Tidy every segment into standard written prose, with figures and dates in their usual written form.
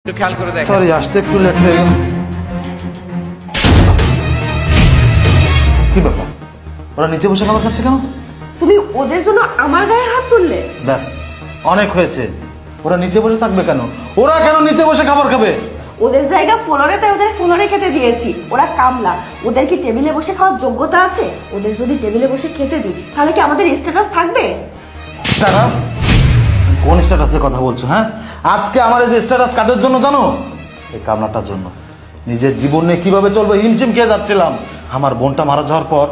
একটু খেয়াল করে দেখেন। সরি, আসতে একটু লেট হয়ে গেল। কি ব্যাপার, ওরা নিচে বসে খাবার খাচ্ছে কেন? তুমি ওদের জন্য আমার গায়ে হাত তুললে? ব্যাস, অনেক হয়েছে। ওরা নিচে বসে থাকবে কেন? ওরা কেন নিচে বসে খাবার খাবে? ওদের জায়গা ফ্লোরে, তাই ওদের ফ্লোরে খেতে দিয়েছি। ওরা কামলা, ওদের কি টেবিলে বসে খাওয়ার যোগ্যতা আছে? ওদের যদি টেবিলে বসে খেতে দিই তাহলে কি আমাদের স্ট্যাটাস থাকবে? স্ট্যাটাস? কোন স্ট্যাটাসের কথা বলছো? হ্যাঁ, আজকে আমার এই যে স্ট্যাটাস কাদের জন্য জানো? এই কামনাটার জন্য। নিজের জীবন নিয়ে কিভাবে চলবে হিমশিম খেয়ে যাচ্ছিলাম। আমার বোনটা মারা যাওয়ার পর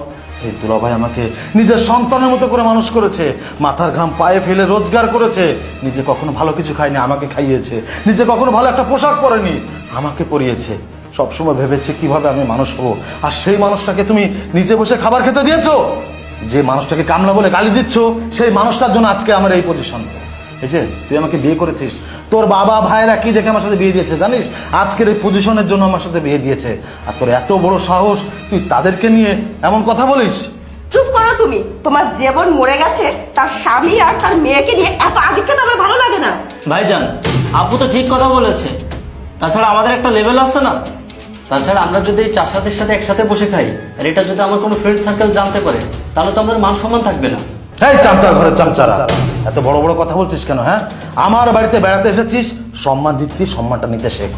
এই দুলাভাই আমাকে নিজের সন্তানের মতো করে মানুষ করেছে, মাথার ঘাম পায়ে ফেলে রোজগার করেছে। নিজে কখনো ভালো কিছু খায়নি, আমাকে খাইয়েছে। নিজে কখনো ভালো একটা পোশাক পরেনি, আমাকে পরিয়েছে। সবসময় ভেবেছে কিভাবে আমি মানুষ হবো, আর সেই মানুষটাকে তুমি নিচে বসে খাবার খেতে দিয়েছো। যে মানুষটাকে কামলা বলে গালি দিচ্ছ, সেই মানুষটার জন্য আজকে আমার এই পজিশন। এই যে তুই আমাকে বিয়ে করেছিস, তোর বাবা ভাইয়েরা কি দেখে আমার সাথে বিয়ে দিয়েছে জানিস? আজকের এই পজিশনের জন্য আমার সাথে বিয়ে দিয়েছে। আর তোর এত বড় সাহস, তুই তাদেরকে নিয়ে এমন কথা বলিস? চুপ করো তুমি। তোমার যে বোন মরে গেছে তার স্বামী আর তার মেয়েকে নিয়ে এত আধিক্যতা আমার ভালো লাগে না। ভাইজান, আপু তো ঠিক কথা বলেছে। তাছাড়া আমাদের একটা লেভেল আছে না? তাছাড়া আমরা যদি চাষাদের সাথে একসাথে বসে খাই, আর এটা যদি আমার কোনো ফ্রেন্ড সার্কেল জানতে পারে, তাহলে তো আমাদের মান সম্মান থাকবে না। এই চামচার ঘরের চামচারা, এত বড় বড় কথা বলছিস কেন? হ্যাঁ, আমার বাড়িতে বেড়াতে এসেছিস, সম্মান দিচ্ছিস, সম্মানটা নিতে শেখ।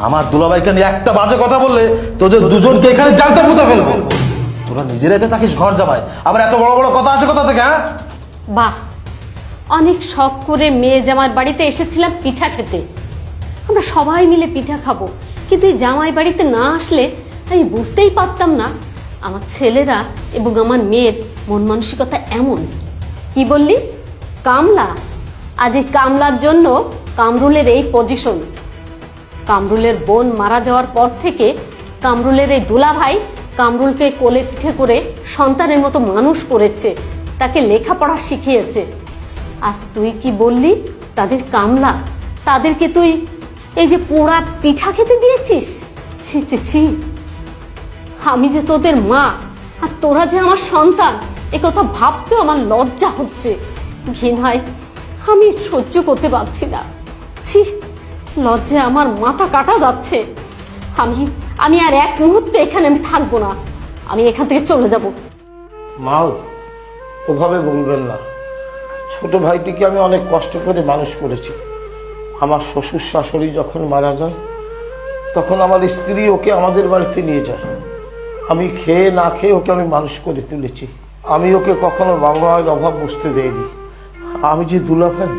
আমার দুলাভাইকে নিয়ে একটা বাজে কথা বললে তোদের দুজনকে এখানে জানতে পুঁতে ফেলবো। তোরা নিজেরাই তো থাকিস ঘর জামাই, আবার এত বড় বড় কথা আসে কোথা থেকে? হ্যাঁ, বাহ, অনেক শখ করে মেয়ে জামাই বাড়িতে এসেছিলাম পিঠা খেতে। আমরা সবাই মিলে পিঠা খাবো, কিন্তু এই জামাই বাড়িতে না আসলে আমি বুঝতেই পারতাম না আমার ছেলেরা এবং আমার মেয়ের মন মানসিকতা এমন। কি বললি? কামলা? আজ এই কামলার জন্য কামরুলের এই পজিশন। কামরুলের বোন মারা যাওয়ার পর থেকে কামরুলের এই দুলাভাই কামরুলকে কোলে পিঠে করে সন্তানের মতো মানুষ করেছে, তাকে লেখাপড়া শিখিয়েছে। আজ তুই কি বললি তাদের কামলা? তাদেরকে তুই এই যে পোড়া পিঠা খেতে দিয়েছিস? ছি ছি ছি, আমি যে তোদের মা আর তোরা যে আমার সন্তান, এ কথা ভাবতেও আমার লজ্জা হচ্ছে। ঘৃণায় আমি সহ্য করতে পারছি না। ছি, লজ্জায় আমার মাথা কাটা যাচ্ছে। আমি আর এক মুহূর্তে এখানে আমি থাকবো না। আমি এখান থেকে চলে যাব। মাও, ওভাবে বলবেন না। ছোট ভাইটিকে আমি অনেক কষ্ট করে মানুষ করেছি। আমার শ্বশুর শাশুড়ি যখন মারা যায়, তখন আমার স্ত্রী ওকে আমাদের বাড়িতে নিয়ে যায়। আমি খেয়ে না খেয়ে ওকে আমি মানুষ করে তুলেছি। আমি ওকে কখনো বাবা মায়ের অভাব বুঝতে দেইনি। আমি যে দুলাভাই,